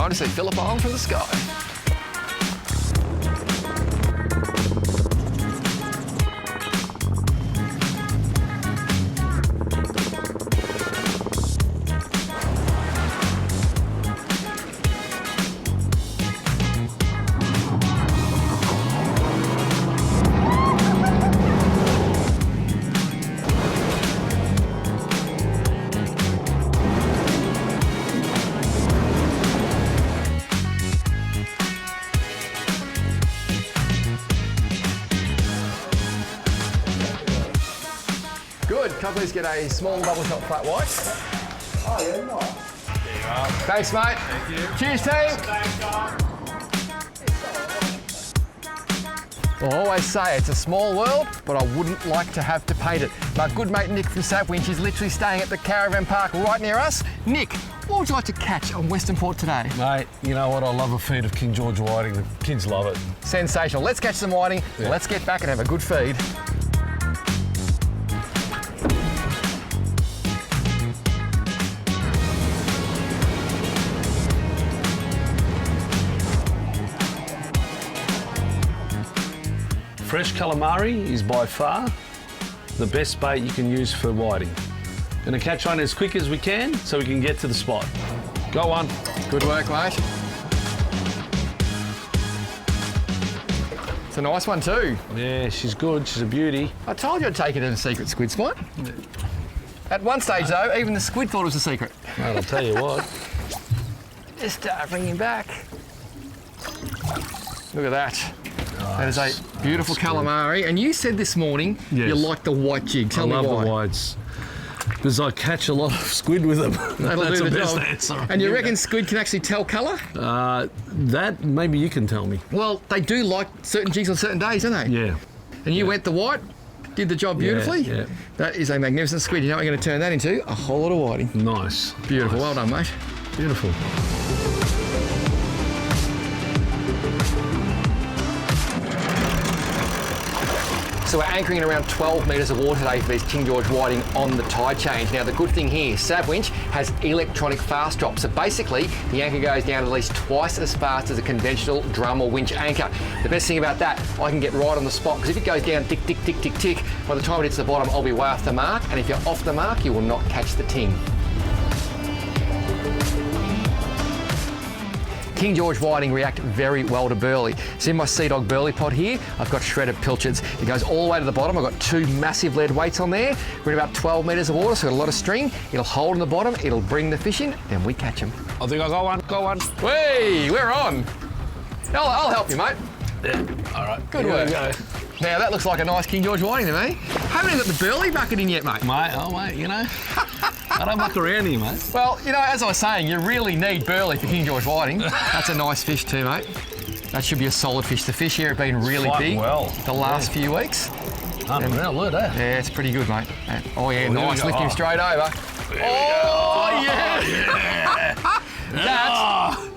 time to see Phillip Island from the sky. Good. Can I please get a small double shot flat white? Oh, yeah, nice. There you are. Thanks, mate. Thank you. Cheers, team. Thanks, guys. Well, I always say it's a small world, but I wouldn't like to have to paint it. My good mate Nick from Sapwinch is literally staying at the caravan park right near us. Nick, what would you like to catch on Western Port today? Mate, you know what? I love a feed of King George whiting. The kids love it. Sensational. Let's catch some whiting. Yeah. Let's get back and have a good feed. Fresh calamari is by far the best bait you can use for whiting. Gonna catch on as quick as we can so we can get to the spot. Go on. Good work, mate. It's a nice one too. Yeah, she's good. She's a beauty. I told you I'd take it in a secret squid spot. At one stage though, even the squid thought it was a secret. Mate, I'll tell you what. Just bring him back. Look at that. That is a beautiful calamari. And you said this morning you like the white jig. Tell me why. I love the whites. Because I catch a lot of squid with them. That'll That's do the the best job. answer. And you reckon squid can actually tell colour? That, maybe you can tell me. Well, they do like certain jigs on certain days, don't they? Yeah. And you went the white, did the job beautifully. Yeah. That is a magnificent squid. You know what we're going to turn that into? A whole lot of whiting. Nice. Beautiful. Nice. Well done, mate. Beautiful. So we're anchoring in around 12 metres of water today for these King George whiting on the tide change. Now the good thing here, Sapwinch has electronic fast drop. So basically the anchor goes down at least twice as fast as a conventional drum or winch anchor. The best thing about that, I can get right on the spot because if it goes down tick, tick, tick, tick, tick, by the time it hits the bottom, I'll be way off the mark. And if you're off the mark, you will not catch the ting. King George whiting react very well to burley. So in my Sea Dog burley pot here, I've got shredded pilchards. It goes all the way to the bottom. I've got two massive lead weights on there. We're in about 12 metres of water, so we've got a lot of string. It'll hold on the bottom, it'll bring the fish in, then we catch them. I think I'll go on. Hey, we're on. I'll help you, mate. Yeah, all right. Good Here work. we go. Now that looks like a nice King George whiting to me. Haven't even got the burley bucket in yet, mate. Mate, you know, I don't muck around here, mate. Well, you know, as I was saying, you really need burley for King George whiting. That's a nice fish too, mate. That should be a solid fish. The fish here have been really Fighting big well. the last few weeks. Unreal, look at that. Yeah, it's pretty good, mate. Oh yeah, nice. Lift him straight over. Oh, Yeah.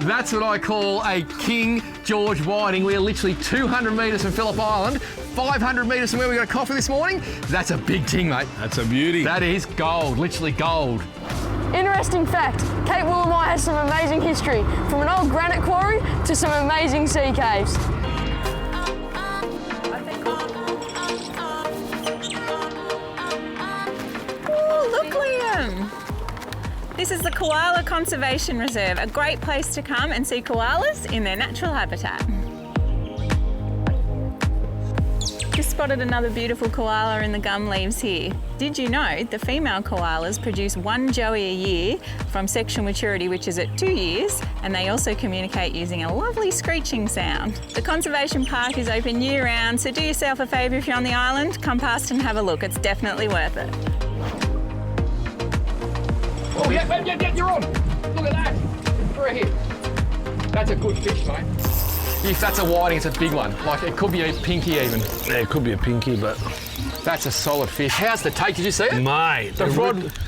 That's what I call a King George whiting. We're literally 200 metres from Phillip Island, 500 metres from where we got a coffee this morning. That's a big ting, mate. That's a beauty. That is gold, literally gold. Interesting fact, Cape Willamette has some amazing history, from an old granite quarry to some amazing sea caves. Oh, look, Liam! This is the Koala Conservation Reserve, a great place to come and see koalas in their natural habitat. Just spotted another beautiful koala in the gum leaves here. Did you know the female koalas produce one joey a year from sexual maturity, which is at 2 years, and they also communicate using a lovely screeching sound. The Conservation Park is open year-round, so do yourself a favour if you're on the island, come past and have a look. It's definitely worth it. Oh, yeah, you're on. Look at that. Right here. That's a good fish, mate. If that's a whiting, it's a big one. Like, it could be a pinky even. Yeah, it could be a pinky, but... That's a solid fish. How's the take? Did you see it? Mate. The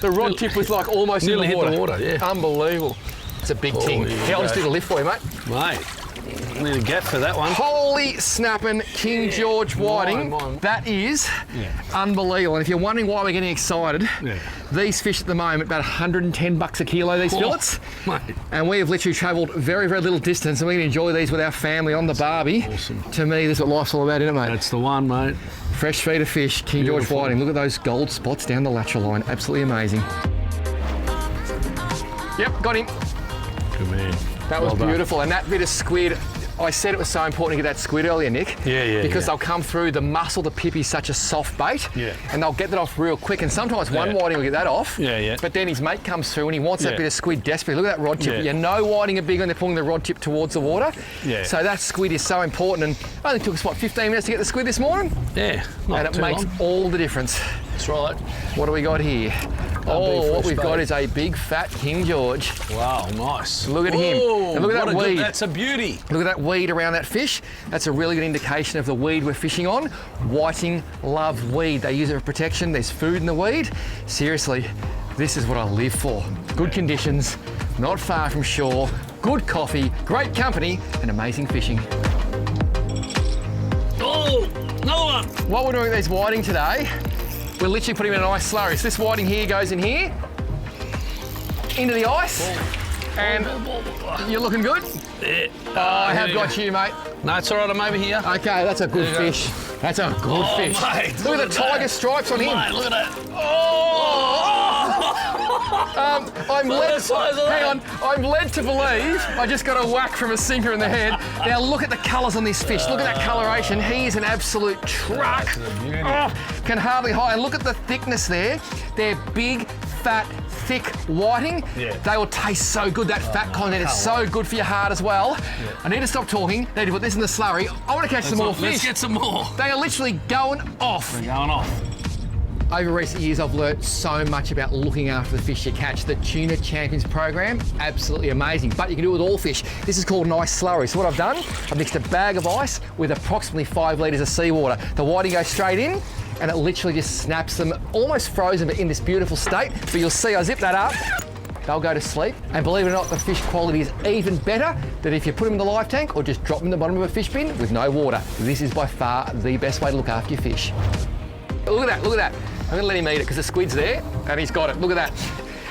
rod tip was like almost nearly in the water. hit the water, yeah. Unbelievable. It's a big ting. here Here, I'll we just go. do the lift for you, mate. Mate. Need a gap for that one. Holy snapping King George whiting. Mine. That is unbelievable. And if you're wondering why we're getting excited, these fish at the moment, about $110 a kilo, these fillets. Mate. And we have literally travelled very, very little distance, and we can enjoy these with our family on the barbie. Awesome. To me, this is what life's all about, isn't it, mate? That's the one, mate. Fresh feed of fish, King George Beautiful. whiting. Look at those gold spots down the lateral line. Absolutely amazing. Yep, got him. Good man. That was Well done. beautiful. And that bit of squid, I said it was so important to get that squid earlier, Nick. Because they'll come through, the muscle, the pip is such a soft bait. And they'll get that off real quick. And sometimes one whiting will get that off. But then his mate comes through and he wants that bit of squid desperately. Look at that rod tip. You know whiting are big when they're pulling the rod tip towards the water. So that squid is so important. And it only took us, what, 15 minutes to get the squid this morning? Not And it too makes long. all the difference. That's right. What do we got here? Oh, what we've got bait. is a big fat King George. Wow, nice. Look at him. Whoa, And look at that what a weed. That's a beauty. Look at that weed around that fish. That's a really good indication of the weed we're fishing on. Whiting love weed. They use it for protection. There's food in the weed. Seriously, this is what I live for. Good conditions, not far from shore, good coffee, great company, and amazing fishing. Oh, another one. What we're doing with these whiting today, we're literally putting them in an ice slurry. So this whiting here goes in here, into the ice, and you're looking good. Oh, I have got you, mate. No, it's all right. I'm over here. Okay, that's a good fish. That's a good fish. Mate, Look at the tiger that. stripes on him. Mate, look at that. I'm Look led. at the size of Hang that. on. I'm led to believe I just got a whack from a sinker in the head. Now look at the colours on this fish. Look at that coloration. He is an absolute truck. That's a beauty. Oh, can hardly hide. And look at the thickness there. They're big, fat, thick whiting. They will taste so good. That fat content is so good for your heart as well. I need to stop talking. Need to put this in the slurry. I want to catch some more Let's fish. get some more. They are literally going off. They're going off. Over recent years, I've learnt so much about looking after the fish you catch. The Tuna Champions program, absolutely amazing. But you can do it with all fish. This is called an ice slurry. So what I've done, I've mixed a bag of ice with approximately 5 litres of seawater. The whiting goes straight in, and it literally just snaps them, almost frozen, but in this beautiful state. But you'll see, I zip that up. They'll go to sleep. And believe it or not, the fish quality is even better than if you put them in the live tank or just drop them in the bottom of a fish bin with no water. This is by far the best way to look after your fish. Look at that, look at that. I'm gonna let him eat it because the squid's there and he's got it. Look at that.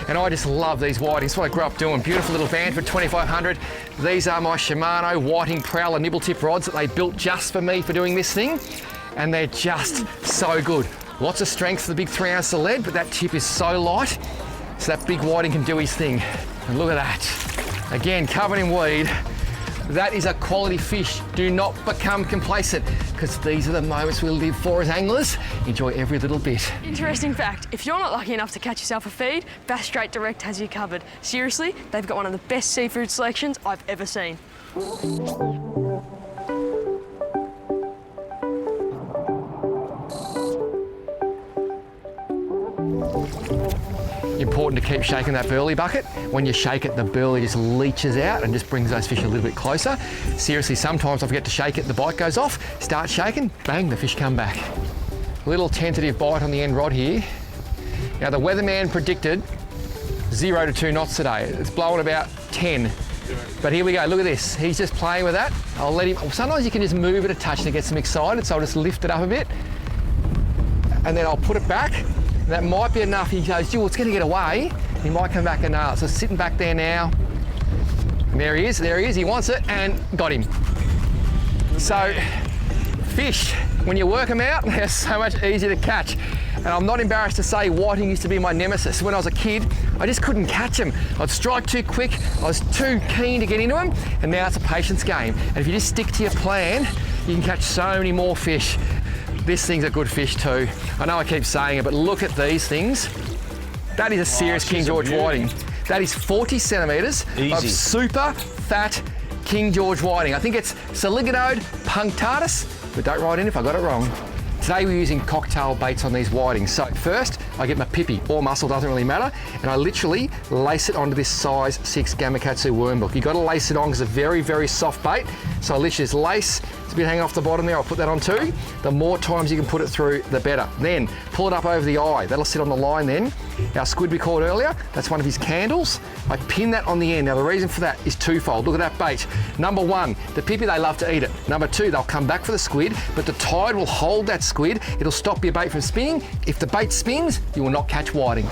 And I just love these whitings. It's what I grew up doing. Beautiful little band for 2,500. These are my Shimano whiting prowler nibble tip rods that they built just for me for doing this thing. And they're just so good. Lots of strength for the big 3 ounce of lead, but that tip is so light, so that big whiting can do his thing. And look at that. Again, covered in weed. That is a quality fish. Do not become complacent, because these are the moments we live for as anglers. Enjoy every little bit. Interesting fact, if you're not lucky enough to catch yourself a feed, Bass Strait Direct has you covered. Seriously, they've got one of the best seafood selections I've ever seen. Important to keep shaking that burley bucket. When you shake it, the burley just leaches out and just brings those fish a little bit closer. Seriously, sometimes I forget to shake it, the bite goes off, start shaking, bang, the fish come back. Little tentative bite on the end rod here. Now the weatherman predicted 0 to 2 knots today. It's blowing about 10. But here we go, look at this. He's just playing with that. I'll let him, sometimes you can just move it a touch to get them excited, so I'll just lift it up a bit. And then I'll put it back. That might be enough. He goes, Jules, it's going to get away. He might come back and so sitting back there now. And there he is, he wants it and got him. So, fish, when you work them out, they're so much easier to catch. And I'm not embarrassed to say whiting used to be my nemesis. When I was a kid, I just couldn't catch them. I'd strike too quick, I was too keen to get into them, and now it's a patience game. And if you just stick to your plan, you can catch so many more fish. This thing's a good fish too. I know I keep saying it, but look at these things. That is a serious King George whiting. That is 40 centimetres of super fat King George whiting. I think it's Saligonode punctatus, but don't write in if I got it wrong. Today we're using cocktail baits on these whitings. So first, I get my pippy or mussel, doesn't really matter, and I literally lace it onto this size 6 Gamakatsu worm hook. You've got to lace it on because it's a very, very soft bait. So I literally just lace, it's a bit hanging off the bottom there, I'll put that on too. The more times you can put it through, the better. Then pull it up over the eye. That'll sit on the line then. Our squid we caught earlier, that's one of his candles. I pin that on the end. Now the reason for that is twofold. Look at that bait. Number one, the pippy, they love to eat it. Number two, they'll come back for the squid, but the tide will hold that squid. It'll stop your bait from spinning. If the bait spins, you will not catch whiting.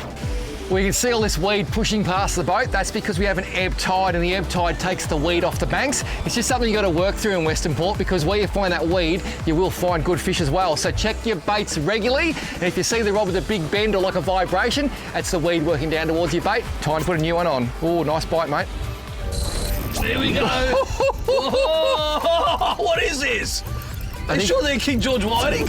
We can see all this weed pushing past the boat. That's because we have an ebb tide, and the ebb tide takes the weed off the banks. It's just something you've got to work through in Western Port, because where you find that weed, you will find good fish as well. So check your baits regularly, and if you see the rod with a big bend or like a vibration, that's the weed working down towards your bait. Time to put a new one on. Oh, nice bite, mate. There we go. Oh, what is this? Are you sure they're King George whiting?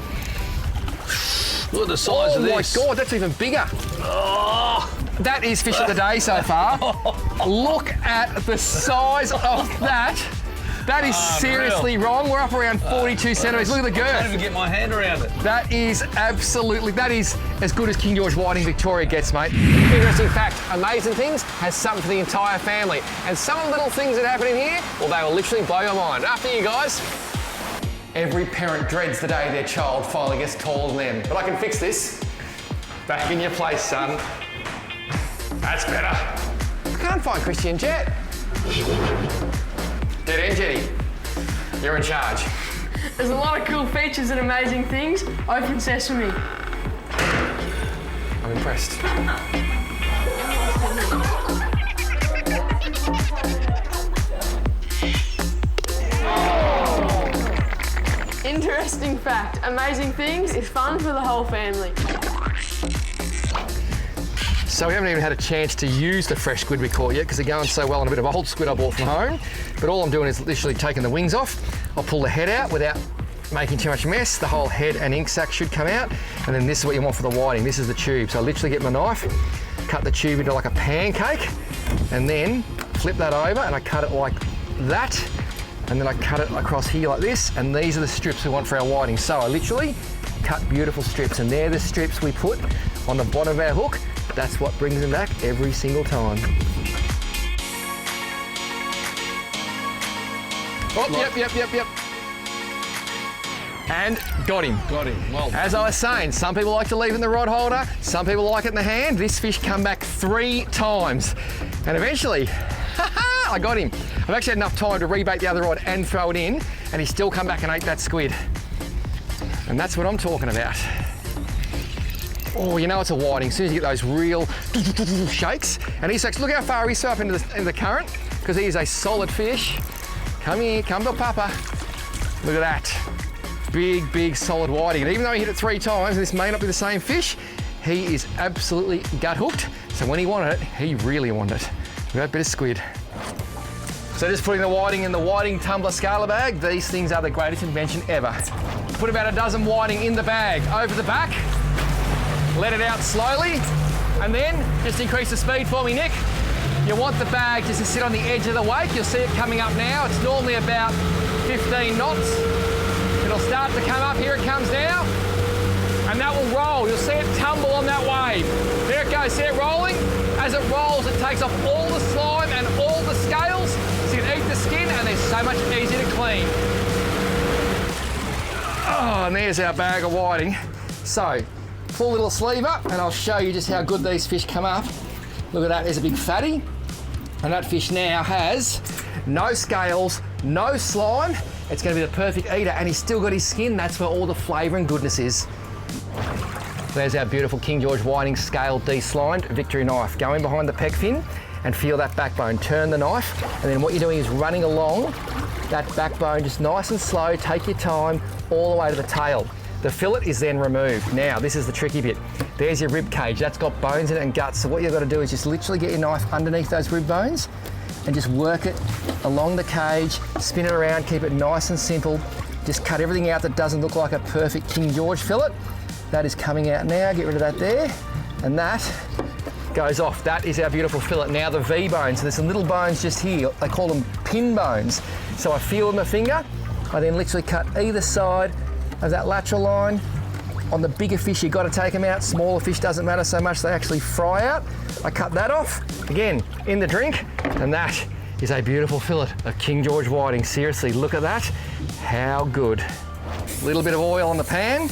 Look at the size of this. Oh my God, that's even bigger. Oh. That is fish of the day so far. Look at the size of that. That is seriously wrong. We're up around 42 centimetres. Look at the girth. I can't even get my hand around it. That is absolutely, that is as good as King George whiting Victoria gets, mate. Interesting fact, Amazing Things has something for the entire family. And some of the little things that happen in here, well, they will literally blow your mind. After you guys. Every parent dreads the day their child finally gets taller than them. But I can fix this. Back in your place, son. That's better. I can't find Christian Jet. Dead end, Jetty. You're in charge. There's a lot of cool features and amazing things. Open sesame. I'm impressed. Interesting fact, Amazing Things is fun for the whole family. So we haven't even had a chance to use the fresh squid we caught yet because they're going so well on a bit of old squid I bought from home. But all I'm doing is literally taking the wings off. I'll pull the head out without making too much mess. The whole head and ink sac should come out. And then this is what you want for the whiting. This is the tube. So I literally get my knife, cut the tube into like a pancake, and then flip that over and I cut it like that. And then I cut it across here like this, and these are the strips we want for our whiting. So I literally cut beautiful strips, and they're the strips we put on the bottom of our hook. That's what brings them back every single time. Oh, yep. And got him. Got him. Well, as I was saying, some people like to leave it in the rod holder, some people like it in the hand. This fish come back 3 times. And eventually, I got him. I've actually had enough time to rebait the other rod and throw it in, and he's still come back and ate that squid. And that's what I'm talking about. Oh, you know it's a whiting. As soon as you get those real shakes. And he's like, look how far he's up into the current, because he is a solid fish. Come here, come to Papa. Look at that. Big, solid whiting. And even though he hit it 3 times, and this may not be the same fish, he is absolutely gut hooked. So when he wanted it, he really wanted it. Look at that bit of squid. So just putting the whiting in the whiting tumbler scaler bag. These things are the greatest invention ever. Put about a dozen whiting in the bag, over the back. Let it out slowly, and then just increase the speed for me, Nick. You want the bag just to sit on the edge of the wake. You'll see it coming up now. It's normally about 15 knots. It'll start to come up. Here it comes now. And that will roll. You'll see it tumble on that wave. There it goes. See it rolling? As it rolls, it takes off all the slime and all the scales, so you can eat the skin, and they're so much easier to clean. Oh, and there's our bag of whiting. So, pull a little sleeve up, and I'll show you just how good these fish come up. Look at that, there's a big fatty. And that fish now has no scales, no slime. It's going to be the perfect eater, and he's still got his skin. That's where all the flavour and goodness is. There's our beautiful King George whiting scaled de-slimed Victory knife. Go in behind the pec fin and feel that backbone. Turn the knife, and then what you're doing is running along that backbone just nice and slow. Take your time all the way to the tail. The fillet is then removed. Now, this is the tricky bit. There's your rib cage. That's got bones in it and guts. So what you've got to do is just literally get your knife underneath those rib bones and just work it along the cage, spin it around, keep it nice and simple. Just cut everything out that doesn't look like a perfect King George fillet. That is coming out now. Get rid of that there. And that goes off. That is our beautiful fillet. Now the V bones. So there's some little bones just here. They call them pin bones. So I feel with my finger. I then literally cut either side of that lateral line On the bigger fish, you've got to take them out. Smaller fish doesn't matter so much, they actually fry out. I cut that off, again, in the drink, and that is a beautiful fillet of King George whiting. Seriously, look at that. How good. A little bit of oil on the pan,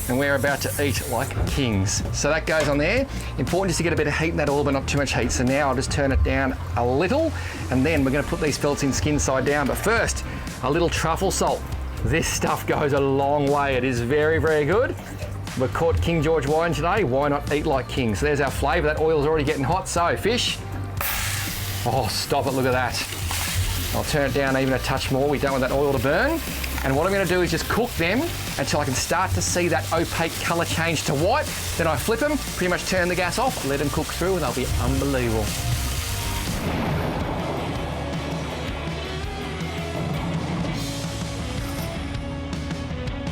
and we're about to eat like kings. So that goes on there. Important just to get a bit of heat in that oil, but not too much heat. So now I'll just turn it down a little, and then we're gonna put these fillets in skin side down. But first, a little truffle salt. This stuff goes a long way. It is very, very good. We've caught King George whiting today. Why not eat like kings? So there's our flavour. That oil's already getting hot. So fish. Oh, stop it, look at that. I'll turn it down even a touch more. We don't want that oil to burn. And what I'm gonna do is just cook them until I can start to see that opaque colour change to white. Then I flip them, pretty much turn the gas off, let them cook through, and they'll be unbelievable.